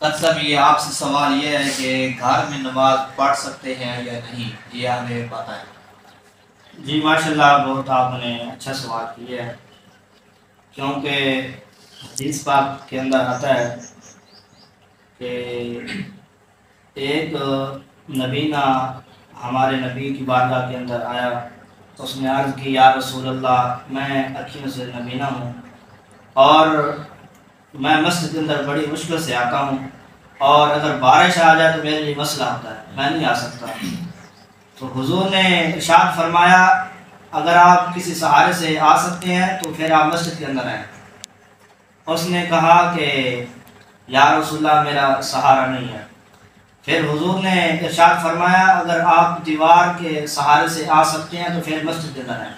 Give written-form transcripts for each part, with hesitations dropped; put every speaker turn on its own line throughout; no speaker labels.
صاحب یہ آپ سے سوال یہ ہے کہ گھر میں نماز پڑھ سکتے ہیں یا نہیں، یہ ہمیں بتائیں۔
جی ماشاءاللہ، بہت آپ نے اچھا سوال کیا ہے، کیونکہ حدیث پاک کے اندر آتا ہے کہ ایک نبینا ہمارے نبی کی بارگاہ کے اندر آیا، اس نے عرض کی یا رسول اللہ، میں اکیوں سے نبینا ہوں اور میں مسجد کے اندر بڑی مشکل سے آتا ہوں، اور اگر بارش آ جائے تو میرے لیے مسئلہ ہوتا ہے، میں نہیں آ سکتا۔ تو حضور نے ارشاد فرمایا اگر آپ کسی سہارے سے آ سکتے ہیں تو پھر آپ مسجد کے اندر آئیں۔ اس نے کہا کہ یا رسول اللہ میرا سہارا نہیں ہے۔ پھر حضور نے ارشاد فرمایا اگر آپ دیوار کے سہارے سے آ سکتے ہیں تو پھر مسجد کے اندر آئیں۔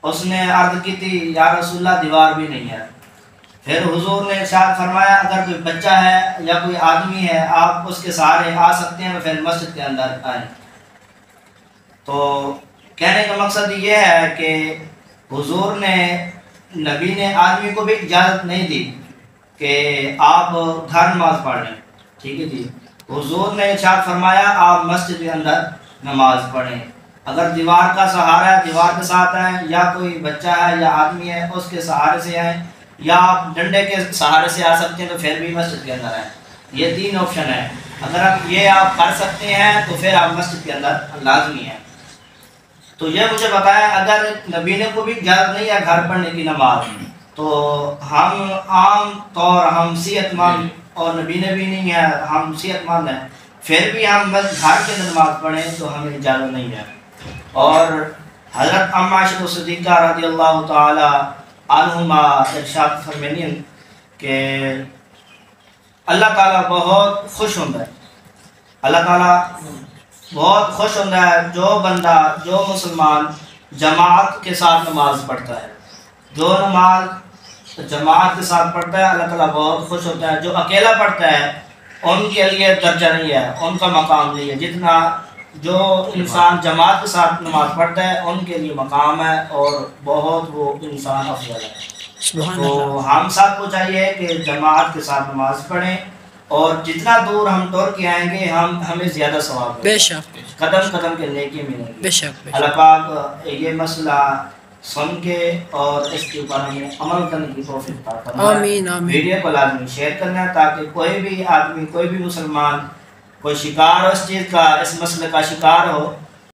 اس نے عرض کی تھی یا رسول اللہ دیوار بھی نہیں ہے۔ پھر حضور نے ارشاد فرمایا اگر کوئی بچہ ہے یا کوئی آدمی ہے آپ اس کے سہارے آ سکتے ہیں تو پھر مسجد کے اندر آئیں۔ تو کہنے کا مقصد یہ ہے کہ حضور نے نبی نے آدمی کو بھی اجازت نہیں دی کہ آپ گھر نماز پڑھ لیں، ٹھیک ہے جی۔ حضور نے ارشاد فرمایا آپ مسجد کے اندر نماز پڑھیں، اگر دیوار کا سہارا ہے دیوار کے ساتھ آئیں، یا کوئی بچہ ہے یا آدمی ہے اس کے سہارے سے آئیں، یا آپ ڈنڈے کے سہارے سے آ سکتے ہیں تو پھر بھی مسجد کے اندر آئیں۔ یہ تین آپشن ہے، اگر آپ کر سکتے ہیں تو پھر آپ مسجد کے اندر لازمی ہیں۔ تو یہ مجھے بتایا اگر نبی کو بھی اجازت نہیں ہے گھر پڑھنے کی نماز، تو ہم عام طور ہم صحت مند اور نبی نے بھی نہیں ہے، ہم صحت مند ہیں، پھر بھی ہم بس گھر کے اندر نماز پڑھیں تو ہمیں اجازت نہیں ہے۔ اور حضرت ام عائشہ صدیقہ رضی اللہ تعالی عنہما ارشاد فرمائیں کہ اللہ تعالیٰ بہت خوش ہوتا ہے، اللہ تعالیٰ بہت خوش ہوتا ہے جو بندہ جو مسلمان جماعت کے ساتھ نماز پڑھتا ہے، جو نماز جماعت کے ساتھ پڑھتا ہے اللہ تعالیٰ بہت خوش ہوتا ہے۔ جو اکیلا پڑھتا ہے ان کے لیے درجہ نہیں ہے، ان کا مقام نہیں ہے، جتنا جو انسان جماعت کے ساتھ نماز پڑھتا ہے ان کے لیے مقام ہے اور بہت وہ انسان افضل ہے۔ تو ہم سب کو چاہیے کہ جماعت کے ساتھ نماز پڑھیں، اور جتنا دور ہم ٹور کے آئیں گے ہمیں زیادہ ثواب ہے،
بے شک
قدم قدم کے نیکی ملیں گی۔
بے شک
اللہ پاک یہ مسئلہ سن کے اور اس کے اوپر ہمیں عمل کرنے کی توفیق عطا فرمائے۔
آمین آمین۔
ویڈیو کو لازمی شیئر کرنا ہے تاکہ کوئی بھی آدمی کوئی بھی مسلمان کوئی شکار ہو اس چیز کا، اس مسئلے کا شکار ہو